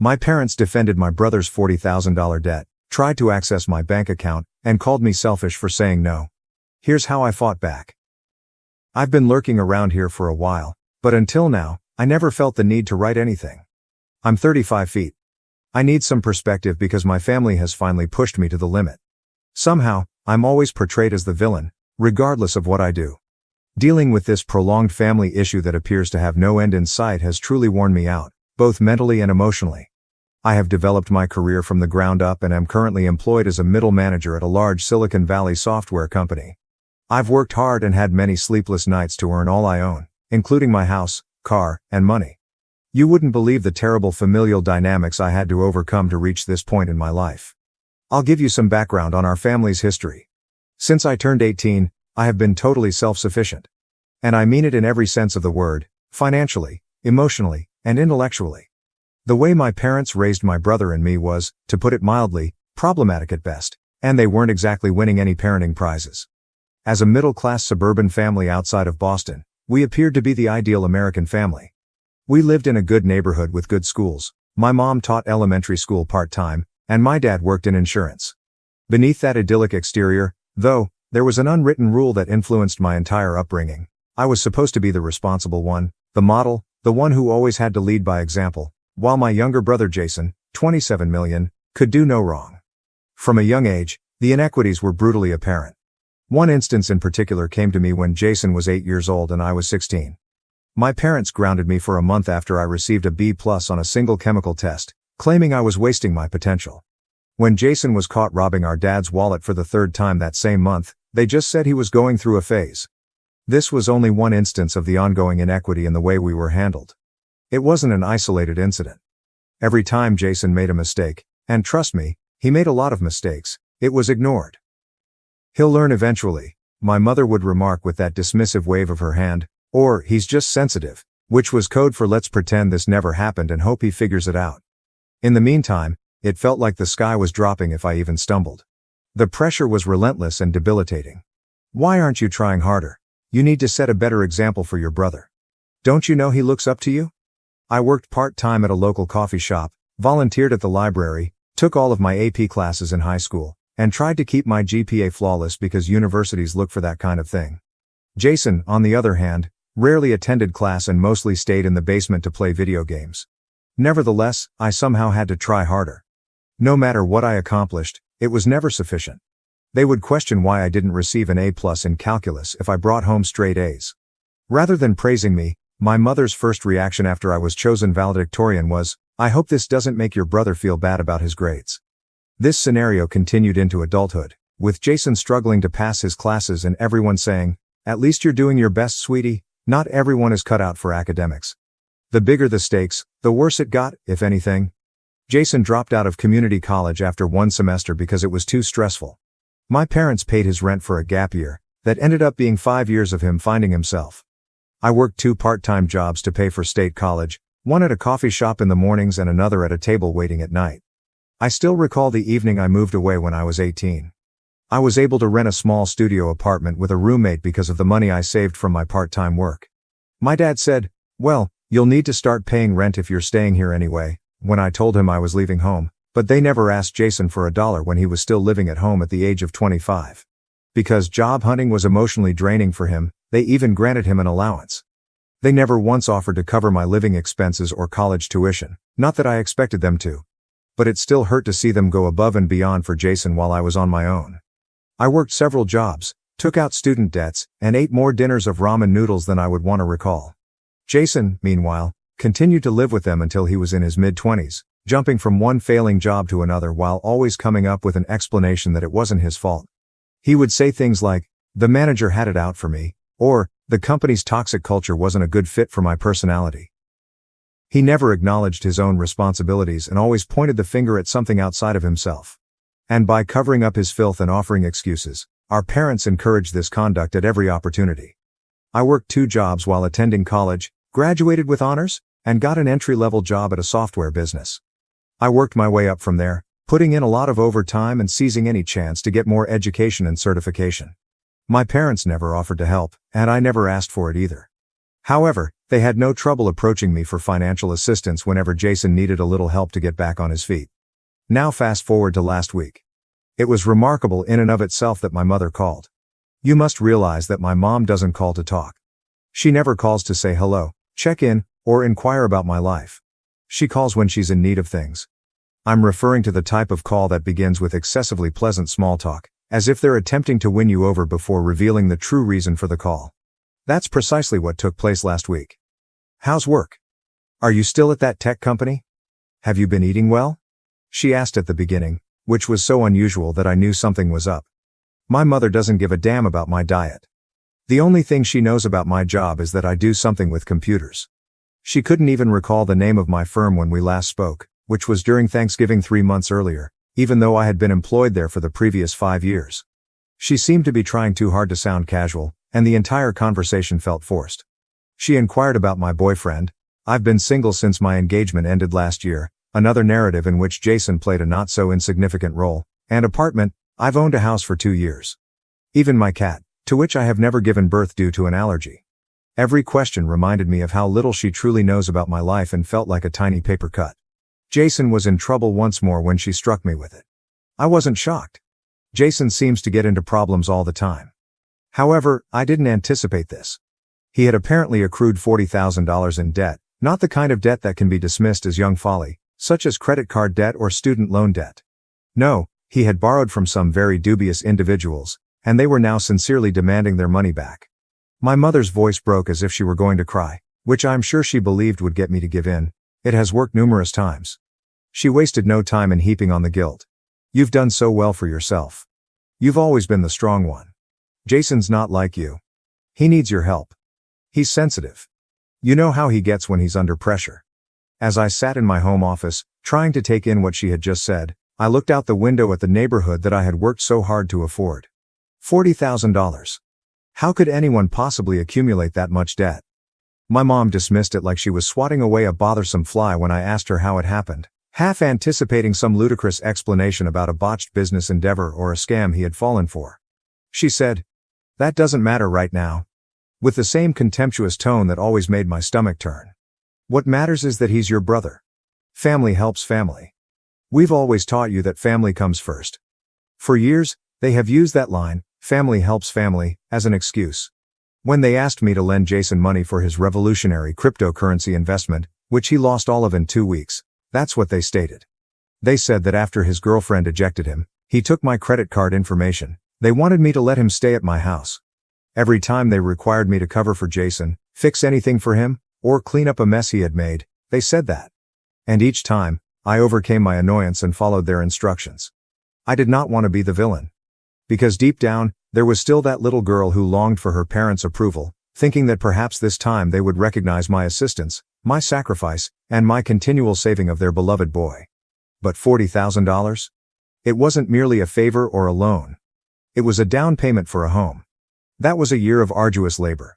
My parents defended my brother's $40,000 debt, tried to access my bank account, and called me selfish for saying no. Here's how I fought back. I've been lurking around here for a while, but until now, I never felt the need to write anything. I'm 35 feet. I need some perspective because my family has finally pushed me to the limit. Somehow, I'm always portrayed as the villain, regardless of what I do. Dealing with this prolonged family issue that appears to have no end in sight has truly worn me out, both mentally and emotionally. I have developed my career from the ground up and am currently employed as a middle manager at a large Silicon Valley software company. I've worked hard and had many sleepless nights to earn all I own, including my house, car, and money. You wouldn't believe the terrible familial dynamics I had to overcome to reach this point in my life. I'll give you some background on our family's history. Since I turned 18, I have been totally self-sufficient. And I mean it in every sense of the word, financially, emotionally, and intellectually. The way my parents raised my brother and me was, to put it mildly, problematic at best, and they weren't exactly winning any parenting prizes. As a middle-class suburban family outside of Boston, we appeared to be the ideal American family. We lived in a good neighborhood with good schools. My mom taught elementary school part-time, and my dad worked in insurance. Beneath that idyllic exterior, though, there was an unwritten rule that influenced my entire upbringing. I was supposed to be the responsible one, the model, the one who always had to lead by example, while my younger brother Jason, 27 million, could do no wrong. From a young age, the inequities were brutally apparent. One instance in particular came to me when Jason was 8 years old and I was 16. My parents grounded me for a month after I received a B+ on a single chemical test, claiming I was wasting my potential. When Jason was caught robbing our dad's wallet for the third time that same month, they just said he was going through a phase. This was only one instance of the ongoing inequity in the way we were handled. It wasn't an isolated incident. Every time Jason made a mistake, and trust me, he made a lot of mistakes, it was ignored. "He'll learn eventually," my mother would remark with that dismissive wave of her hand, or "he's just sensitive," which was code for "let's pretend this never happened and hope he figures it out." In the meantime, it felt like the sky was dropping if I even stumbled. The pressure was relentless and debilitating. "Why aren't you trying harder? You need to set a better example for your brother. Don't you know he looks up to you?" I worked part-time at a local coffee shop, volunteered at the library, took all of my AP classes in high school, and tried to keep my GPA flawless because universities look for that kind of thing. Jason, on the other hand, rarely attended class and mostly stayed in the basement to play video games. Nevertheless, I somehow had to try harder. No matter what I accomplished, it was never sufficient. They would question why I didn't receive an A+ in calculus if I brought home straight A's. Rather than praising me, my mother's first reaction after I was chosen valedictorian was, "I hope this doesn't make your brother feel bad about his grades." This scenario continued into adulthood, with Jason struggling to pass his classes and everyone saying, "At least you're doing your best, sweetie, not everyone is cut out for academics." The bigger the stakes, the worse it got, if anything. Jason dropped out of community college after one semester because it was too stressful. My parents paid his rent for a gap year, that ended up being 5 years of him finding himself. I worked 2 part-time jobs to pay for state college, one at a coffee shop in the mornings and another at a table waiting at night. I still recall the evening I moved away when I was 18. I was able to rent a small studio apartment with a roommate because of the money I saved from my part-time work. My dad said, "Well, you'll need to start paying rent if you're staying here anyway," when I told him I was leaving home, but they never asked Jason for $1 when he was still living at home at the age of 25. Because job hunting was emotionally draining for him, they even granted him an allowance. They never once offered to cover my living expenses or college tuition, not that I expected them to. But it still hurt to see them go above and beyond for Jason while I was on my own. I worked several jobs, took out student debts, and ate more dinners of ramen noodles than I would want to recall. Jason, meanwhile, continued to live with them until he was in his mid-20s, jumping from one failing job to another while always coming up with an explanation that it wasn't his fault. He would say things like, "The manager had it out for me," or, "The company's toxic culture wasn't a good fit for my personality." He never acknowledged his own responsibilities and always pointed the finger at something outside of himself. And by covering up his filth and offering excuses, our parents encouraged this conduct at every opportunity. I worked 2 jobs while attending college, graduated with honors, and got an entry-level job at a software business. I worked my way up from there, putting in a lot of overtime and seizing any chance to get more education and certification. My parents never offered to help, and I never asked for it either. However, They had no trouble approaching me for financial assistance whenever Jason needed a little help to get back on his feet. Now fast forward to last week. It was remarkable in and of itself that my mother called. You must realize that my mom doesn't call to talk. She never calls to say hello, check in, or inquire about my life. She calls when she's in need of things. I'm referring to the type of call that begins with excessively pleasant small talk, as if they're attempting to win you over before revealing the true reason for the call. That's precisely what took place last week. How's work? Are you still at that tech company? Have you been eating well? She asked at the beginning, which was so unusual that I knew something was up. My mother doesn't give a damn about my diet. The only thing she knows about my job is that I do something with computers. She couldn't even recall the name of my firm when we last spoke, which was during Thanksgiving 3 months earlier, even though I had been employed there for the previous 5 years. She seemed to be trying too hard to sound casual, and the entire conversation felt forced. She inquired about my boyfriend. I've been single since my engagement ended last year, another narrative in which Jason played a not so insignificant role, and apartment. I've owned a house for 2 years. Even my cat, to which I have never given birth due to an allergy. Every question reminded me of how little she truly knows about my life and felt like a tiny paper cut. Jason was in trouble once more when she struck me with it. I wasn't shocked. Jason seems to get into problems all the time. However, I didn't anticipate this. He had apparently accrued $40,000 in debt, not the kind of debt that can be dismissed as young folly, such as credit card debt or student loan debt. No, he had borrowed from some very dubious individuals, and they were now sincerely demanding their money back. My mother's voice broke as if she were going to cry, which I'm sure she believed would get me to give in. It has worked numerous times. She wasted no time in heaping on the guilt. You've done so well for yourself. You've always been the strong one. Jason's not like you. He needs your help. He's sensitive. You know how he gets when he's under pressure. As I sat in my home office, trying to take in what she had just said, I looked out the window at the neighborhood that I had worked so hard to afford. $40,000. How could anyone possibly accumulate that much debt? My mom dismissed it like she was swatting away a bothersome fly when I asked her how it happened, half anticipating some ludicrous explanation about a botched business endeavor or a scam he had fallen for. She said, "That doesn't matter right now," with the same contemptuous tone that always made my stomach turn. "What matters is that he's your brother. Family helps family. We've always taught you that family comes first." For years, they have used that line, "family helps family," as an excuse. When they asked me to lend Jason money for his revolutionary cryptocurrency investment, which he lost all of in 2 weeks, that's what they stated. They said that after his girlfriend ejected him, he took my credit card information. They wanted me to let him stay at my house. Every time they required me to cover for Jason, fix anything for him, or clean up a mess he had made, they said that. And each time, I overcame my annoyance and followed their instructions. I did not want to be the villain. Because deep down, there was still that little girl who longed for her parents' approval, thinking that perhaps this time they would recognize my assistance, my sacrifice, and my continual saving of their beloved boy. But $40,000? It wasn't merely a favor or a loan. It was a down payment for a home. That was a year of arduous labor.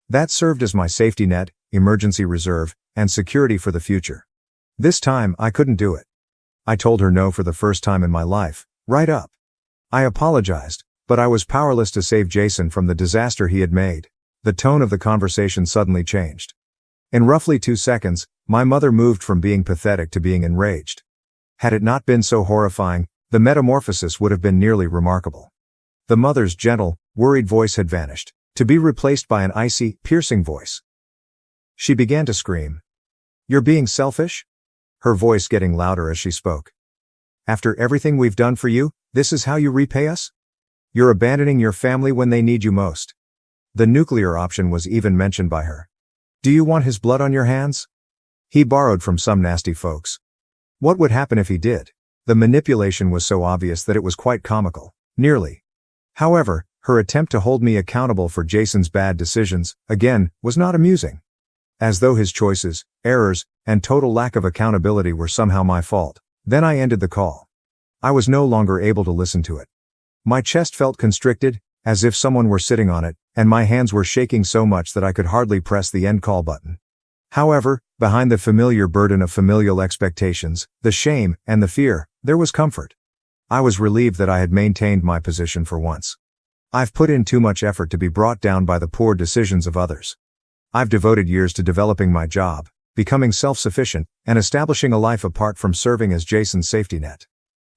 That served as my safety net, emergency reserve, and security for the future. This time, I couldn't do it. I told her no for the first time in my life, right up. I apologized, but I was powerless to save Jason from the disaster he had made. The tone of the conversation suddenly changed. In roughly 2 seconds, my mother moved from being pathetic to being enraged. Had it not been so horrifying, the metamorphosis would have been nearly remarkable. The mother's gentle, worried voice had vanished, to be replaced by an icy, piercing voice. She began to scream. "You're being selfish?" Her voice getting louder as she spoke. "After everything we've done for you, this is how you repay us? You're abandoning your family when they need you most." The nuclear option was even mentioned by her. "Do you want his blood on your hands? He borrowed from some nasty folks. What would happen if he did?" The manipulation was so obvious that it was quite comical, nearly. However, her attempt to hold me accountable for Jason's bad decisions, again, was not amusing. As though his choices, errors, and total lack of accountability were somehow my fault. Then I ended the call. I was no longer able to listen to it. My chest felt constricted, as if someone were sitting on it, and my hands were shaking so much that I could hardly press the end call button. However, behind the familiar burden of familial expectations, the shame, and the fear, there was comfort. I was relieved that I had maintained my position for once. I've put in too much effort to be brought down by the poor decisions of others. I've devoted years to developing my job, becoming self-sufficient, and establishing a life apart from serving as Jason's safety net.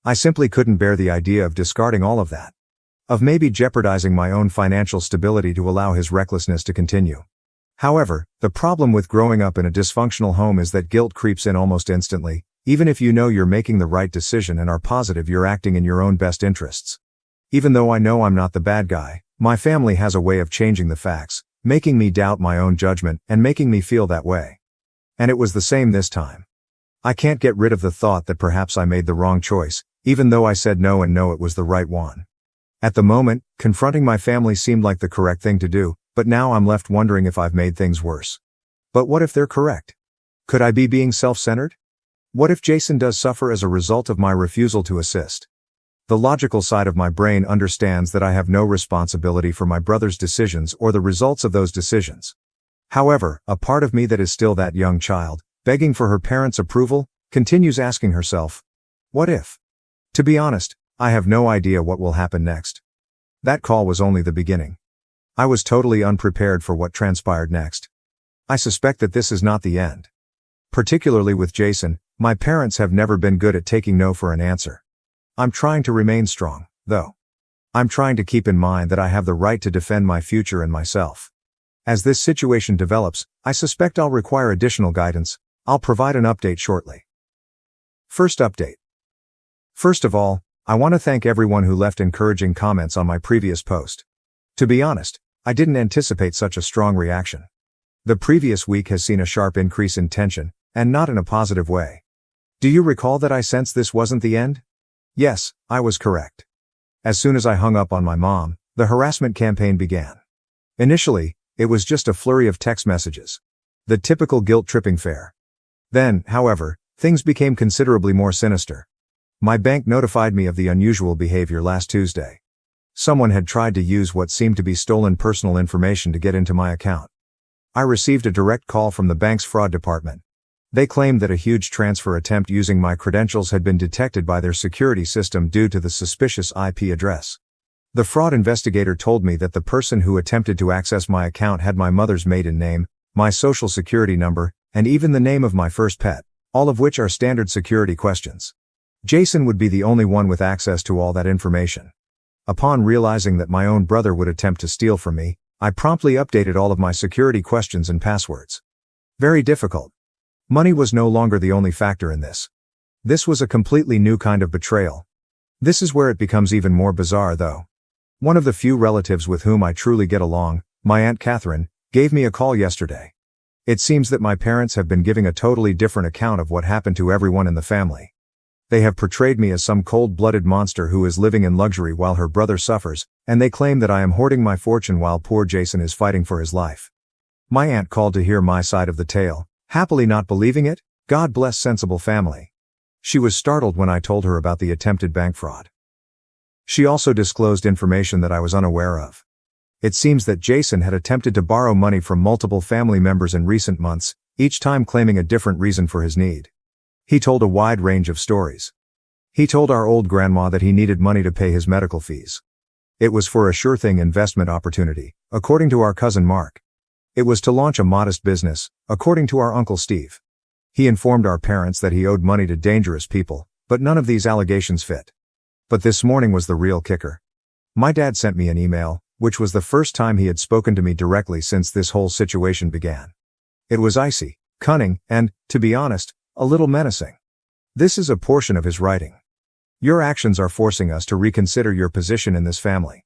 I simply couldn't bear the idea of discarding all of that. Of maybe jeopardizing my own financial stability to allow his recklessness to continue. However, the problem with growing up in a dysfunctional home is that guilt creeps in almost instantly, even if you know you're making the right decision and are positive you're acting in your own best interests. Even though I know I'm not the bad guy, my family has a way of changing the facts, making me doubt my own judgment and making me feel that way. And it was the same this time. I can't get rid of the thought that perhaps I made the wrong choice, even though I said no and know it was the right one. At the moment, confronting my family seemed like the correct thing to do, but now I'm left wondering if I've made things worse. But what if they're correct? Could I be being self-centered? What if Jason does suffer as a result of my refusal to assist? The logical side of my brain understands that I have no responsibility for my brother's decisions or the results of those decisions. However, a part of me that is still that young child, begging for her parents' approval, continues asking herself, what if? To be honest, I have no idea what will happen next. That call was only the beginning. I was totally unprepared for what transpired next. I suspect that this is not the end. Particularly with Jason, my parents have never been good at taking no for an answer. I'm trying to remain strong, though. I'm trying to keep in mind that I have the right to defend my future and myself. As this situation develops, I suspect I'll require additional guidance. I'll provide an update shortly. First update. First of all, I want to thank everyone who left encouraging comments on my previous post. To be honest, I didn't anticipate such a strong reaction. The previous week has seen a sharp increase in tension, and not in a positive way. Do you recall that I sensed this wasn't the end? Yes, I was correct. As soon as I hung up on my mom, the harassment campaign began. Initially, it was just a flurry of text messages. The typical guilt-tripping fare. Then, however, things became considerably more sinister. My bank notified me of the unusual behavior last Tuesday. Someone had tried to use what seemed to be stolen personal information to get into my account. I received a direct call from the bank's fraud department. They claimed that a huge transfer attempt using my credentials had been detected by their security system due to the suspicious IP address. The fraud investigator told me that the person who attempted to access my account had my mother's maiden name, my social security number, and even the name of my first pet, all of which are standard security questions. Jason would be the only one with access to all that information. Upon realizing that my own brother would attempt to steal from me, I promptly updated all of my security questions and passwords. Very difficult. Money was no longer the only factor in this. This was a completely new kind of betrayal. This is where it becomes even more bizarre though. One of the few relatives with whom I truly get along, my Aunt Catherine, gave me a call yesterday. It seems that my parents have been giving a totally different account of what happened to everyone in the family. They have portrayed me as some cold-blooded monster who is living in luxury while her brother suffers, and they claim that I am hoarding my fortune while poor Jason is fighting for his life. My aunt called to hear my side of the tale, happily not believing it. God bless sensible family. She was startled when I told her about the attempted bank fraud. She also disclosed information that I was unaware of. It seems that Jason had attempted to borrow money from multiple family members in recent months, each time claiming a different reason for his need. He told a wide range of stories. He told our old grandma that he needed money to pay his medical fees. It was for a sure-thing investment opportunity, according to our cousin Mark. It was to launch a modest business, according to our Uncle Steve. He informed our parents that he owed money to dangerous people, but none of these allegations fit. But this morning was the real kicker. My dad sent me an email, which was the first time he had spoken to me directly since this whole situation began. It was icy, cunning, and, to be honest, a little menacing. This is a portion of his writing. Your actions are forcing us to reconsider your position in this family.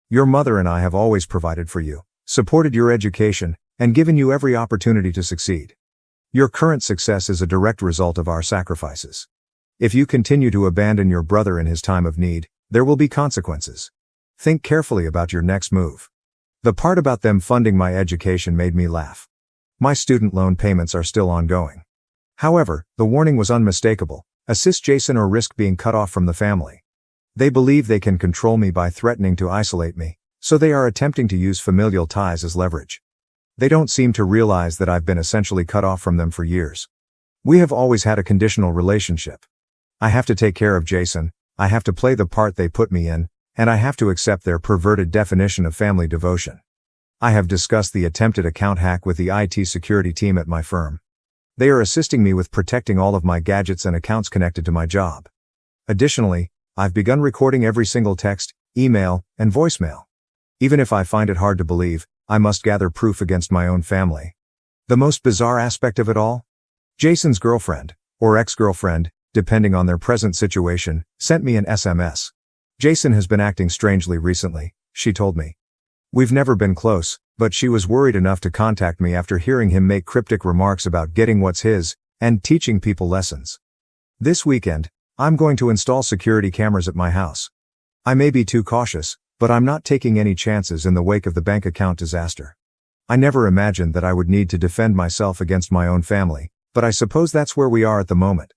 Your mother and I have always provided for you, supported your education, and given you every opportunity to succeed. Your current success is a direct result of our sacrifices. If you continue to abandon your brother in his time of need, there will be consequences. Think carefully about your next move. The part about them funding my education made me laugh. My student loan payments are still ongoing. However, the warning was unmistakable: assist Jason or risk being cut off from the family. They believe they can control me by threatening to isolate me, so they are attempting to use familial ties as leverage. They don't seem to realize that I've been essentially cut off from them for years. We have always had a conditional relationship. I have to take care of Jason, I have to play the part they put me in, and I have to accept their perverted definition of family devotion. I have discussed the attempted account hack with the IT security team at my firm. They are assisting me with protecting all of my gadgets and accounts connected to my job. Additionally, I've begun recording every single text, email, and voicemail. Even if I find it hard to believe, I must gather proof against my own family. The most bizarre aspect of it all? Jason's girlfriend, or ex-girlfriend, depending on their present situation, sent me an SMS. Jason has been acting strangely recently, she told me. We've never been close, but she was worried enough to contact me after hearing him make cryptic remarks about getting what's his, and teaching people lessons. This weekend, I'm going to install security cameras at my house. I may be too cautious, but I'm not taking any chances in the wake of the bank account disaster. I never imagined that I would need to defend myself against my own family, but I suppose that's where we are at the moment.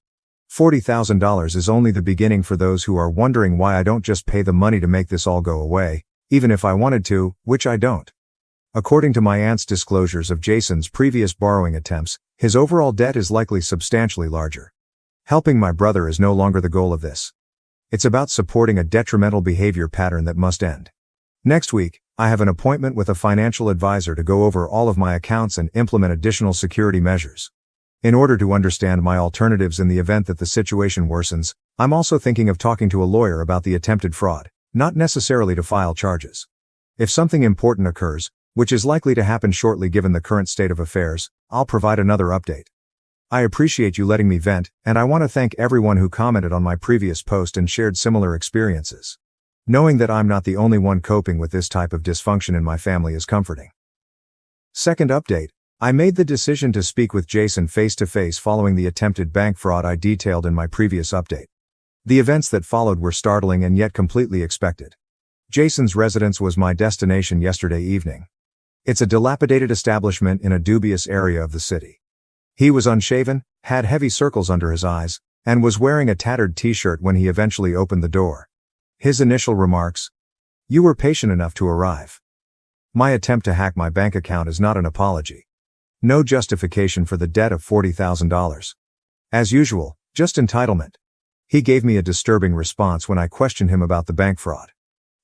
$40,000 is only the beginning for those who are wondering why I don't just pay the money to make this all go away, even if I wanted to, which I don't. According to my aunt's disclosures of Jason's previous borrowing attempts, his overall debt is likely substantially larger. Helping my brother is no longer the goal of this. It's about supporting a detrimental behavior pattern that must end. Next week, I have an appointment with a financial advisor to go over all of my accounts and implement additional security measures. In order to understand my alternatives in the event that the situation worsens, I'm also thinking of talking to a lawyer about the attempted fraud, not necessarily to file charges. If something important occurs, which is likely to happen shortly given the current state of affairs, I'll provide another update. I appreciate you letting me vent, and I want to thank everyone who commented on my previous post and shared similar experiences. Knowing that I'm not the only one coping with this type of dysfunction in my family is comforting. Second update. I made the decision to speak with Jason face-to-face following the attempted bank fraud I detailed in my previous update. The events that followed were startling and yet completely expected. Jason's residence was my destination yesterday evening. It's a dilapidated establishment in a dubious area of the city. He was unshaven, had heavy circles under his eyes, and was wearing a tattered t-shirt when he eventually opened the door. His initial remarks: "You were patient enough to arrive. My attempt to hack my bank account is not an apology. No justification for the debt of $40,000. As usual, just entitlement." He gave me a disturbing response when I questioned him about the bank fraud.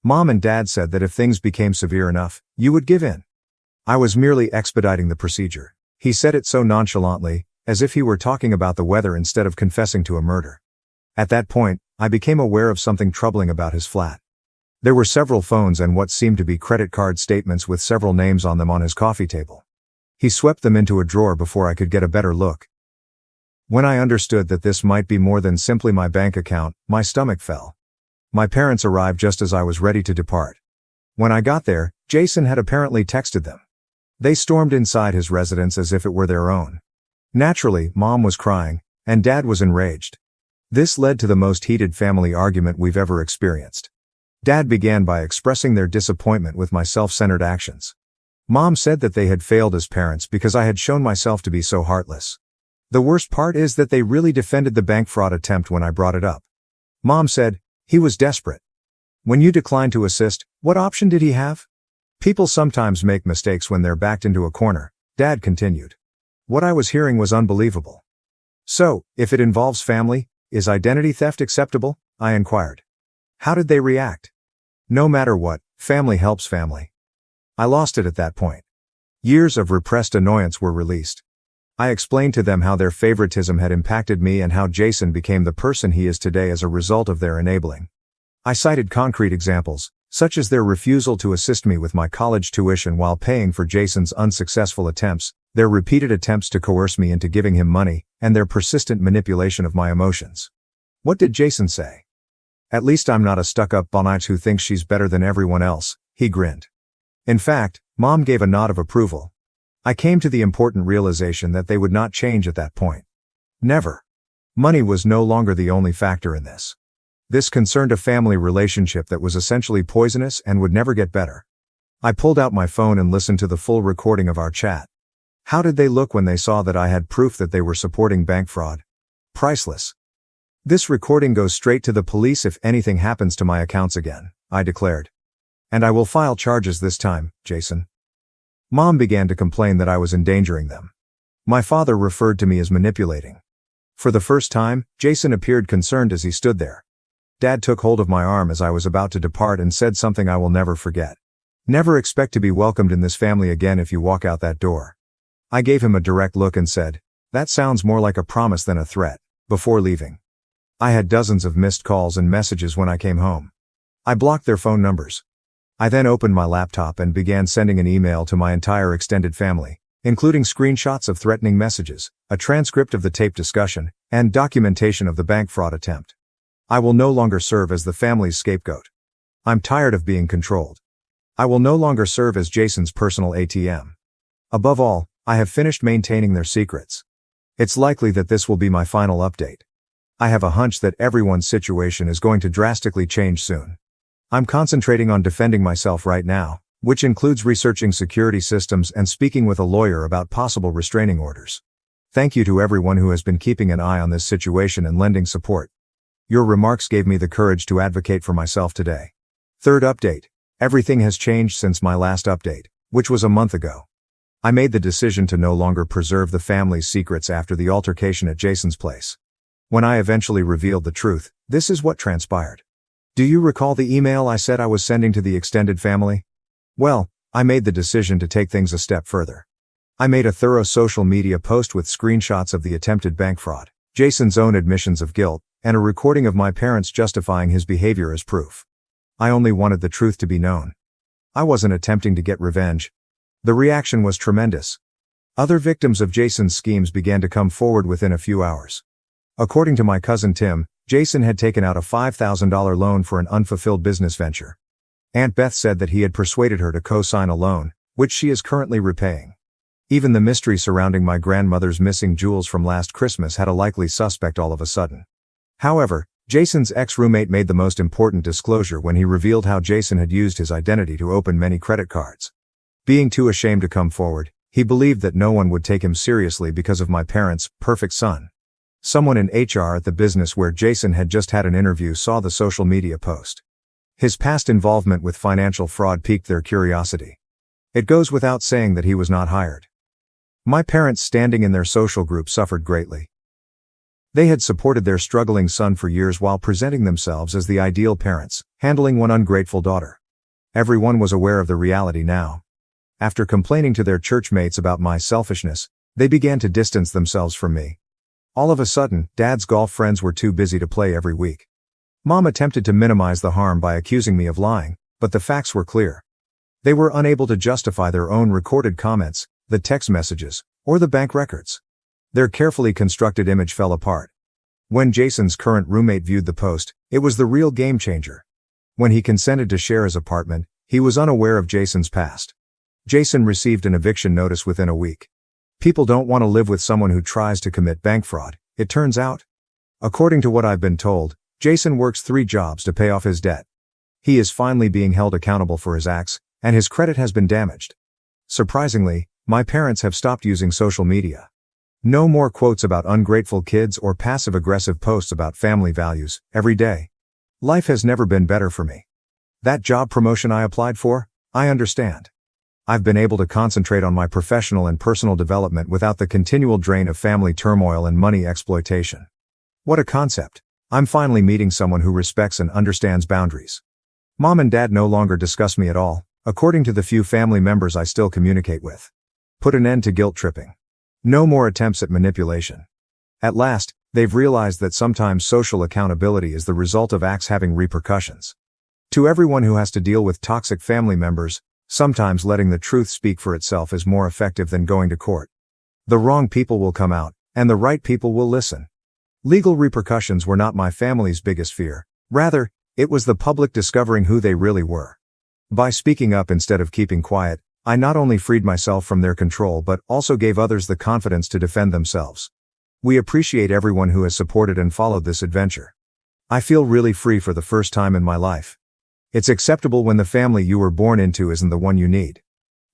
"Mom and Dad said that if things became severe enough, you would give in. I was merely expediting the procedure." He said it so nonchalantly, as if he were talking about the weather instead of confessing to a murder. At that point, I became aware of something troubling about his flat. There were several phones and what seemed to be credit card statements with several names on them on his coffee table. He swept them into a drawer before I could get a better look. When I understood that this might be more than simply my bank account, my stomach fell. My parents arrived just as I was ready to depart. When I got there, Jason had apparently texted them. They stormed inside his residence as if it were their own. Naturally, Mom was crying, and Dad was enraged. This led to the most heated family argument we've ever experienced. Dad began by expressing their disappointment with my self-centered actions. Mom said that they had failed as parents because I had shown myself to be so heartless. The worst part is that they really defended the bank fraud attempt when I brought it up. Mom said, "He was desperate. When you declined to assist, what option did he have?" "People sometimes make mistakes when they're backed into a corner," Dad continued. What I was hearing was unbelievable. "So, if it involves family, is identity theft acceptable?" I inquired. How did they react? No matter what, family helps family. I lost it at that point. Years of repressed annoyance were released. I explained to them how their favoritism had impacted me and how Jason became the person he is today as a result of their enabling. I cited concrete examples, such as their refusal to assist me with my college tuition while paying for Jason's unsuccessful attempts, their repeated attempts to coerce me into giving him money, and their persistent manipulation of my emotions. What did Jason say? "At least I'm not a stuck-up bonite who thinks she's better than everyone else," he grinned. In fact, Mom gave a nod of approval. I came to the important realization that they would not change at that point. Never. Money was no longer the only factor in this. This concerned a family relationship that was essentially poisonous and would never get better. I pulled out my phone and listened to the full recording of our chat. How did they look when they saw that I had proof that they were supporting bank fraud? Priceless. "This recording goes straight to the police if anything happens to my accounts again," I declared. "And I will file charges this time, Jason." Mom began to complain that I was endangering them. My father referred to me as manipulating. For the first time, Jason appeared concerned as he stood there. Dad took hold of my arm as I was about to depart and said something I will never forget. Never expect to be welcomed in this family again if you walk out that door. I gave him a direct look and said, "That sounds more like a promise than a threat," before leaving. I had dozens of missed calls and messages when I came home. I blocked their phone numbers. I then opened my laptop and began sending an email to my entire extended family, including screenshots of threatening messages, a transcript of the taped discussion, and documentation of the bank fraud attempt. I will no longer serve as the family's scapegoat. I'm tired of being controlled. I will no longer serve as Jason's personal ATM. Above all, I have finished maintaining their secrets. It's likely that this will be my final update. I have a hunch that everyone's situation is going to drastically change soon. I'm concentrating on defending myself right now, which includes researching security systems and speaking with a lawyer about possible restraining orders. Thank you to everyone who has been keeping an eye on this situation and lending support. Your remarks gave me the courage to advocate for myself today. Third update. Everything has changed since my last update, which was a month ago. I made the decision to no longer preserve the family's secrets after the altercation at Jason's place. When I eventually revealed the truth, this is what transpired. Do you recall the email I said I was sending to the extended family? Well, I made the decision to take things a step further. I made a thorough social media post with screenshots of the attempted bank fraud, Jason's own admissions of guilt, and a recording of my parents justifying his behavior as proof. I only wanted the truth to be known. I wasn't attempting to get revenge. The reaction was tremendous. Other victims of Jason's schemes began to come forward within a few hours. According to my cousin Tim, Jason had taken out a $5,000 loan for an unfulfilled business venture. Aunt Beth said that he had persuaded her to co-sign a loan, which she is currently repaying. Even the mystery surrounding my grandmother's missing jewels from last Christmas had a likely suspect all of a sudden. However, Jason's ex-roommate made the most important disclosure when he revealed how Jason had used his identity to open many credit cards. Being too ashamed to come forward, he believed that no one would take him seriously because of my parents' perfect son. Someone in HR at the business where Jason had just had an interview saw the social media post. His past involvement with financial fraud piqued their curiosity. It goes without saying that he was not hired. My parents' standing in their social group suffered greatly. They had supported their struggling son for years while presenting themselves as the ideal parents, handling one ungrateful daughter. Everyone was aware of the reality now. After complaining to their church mates about my selfishness, they began to distance themselves from me. All of a sudden, Dad's golf friends were too busy to play every week. Mom attempted to minimize the harm by accusing me of lying, but the facts were clear. They were unable to justify their own recorded comments, the text messages, or the bank records. Their carefully constructed image fell apart. When Jason's current roommate viewed the post, it was the real game changer. When he consented to share his apartment, he was unaware of Jason's past. Jason received an eviction notice within a week. People don't want to live with someone who tries to commit bank fraud, it turns out. According to what I've been told, Jason works 3 jobs to pay off his debt. He is finally being held accountable for his acts, and his credit has been damaged. Surprisingly, my parents have stopped using social media. No more quotes about ungrateful kids or passive-aggressive posts about family values every day. Life has never been better for me. That job promotion I applied for, I understand. I've been able to concentrate on my professional and personal development without the continual drain of family turmoil and money exploitation. What a concept. I'm finally meeting someone who respects and understands boundaries. Mom and Dad no longer discuss me at all, according to the few family members I still communicate with. Put an end to guilt tripping. No more attempts at manipulation. At last, they've realized that sometimes social accountability is the result of acts having repercussions. To everyone who has to deal with toxic family members, sometimes letting the truth speak for itself is more effective than going to court. The wrong people will come out, and the right people will listen. Legal repercussions were not my family's biggest fear. Rather, it was the public discovering who they really were. By speaking up instead of keeping quiet, I not only freed myself from their control but also gave others the confidence to defend themselves. We appreciate everyone who has supported and followed this adventure. I feel really free for the first time in my life. It's acceptable when the family you were born into isn't the one you need.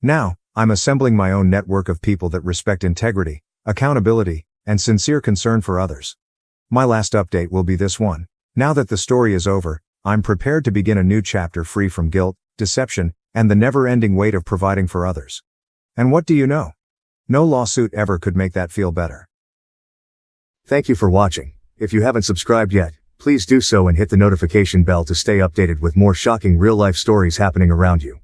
Now, I'm assembling my own network of people that respect integrity, accountability, and sincere concern for others. My last update will be this one. Now that the story is over, I'm prepared to begin a new chapter free from guilt, deception, and the never-ending weight of providing for others. And what do you know? No lawsuit ever could make that feel better. Thank you for watching. If you haven't subscribed yet, please do so and hit the notification bell to stay updated with more shocking real-life stories happening around you.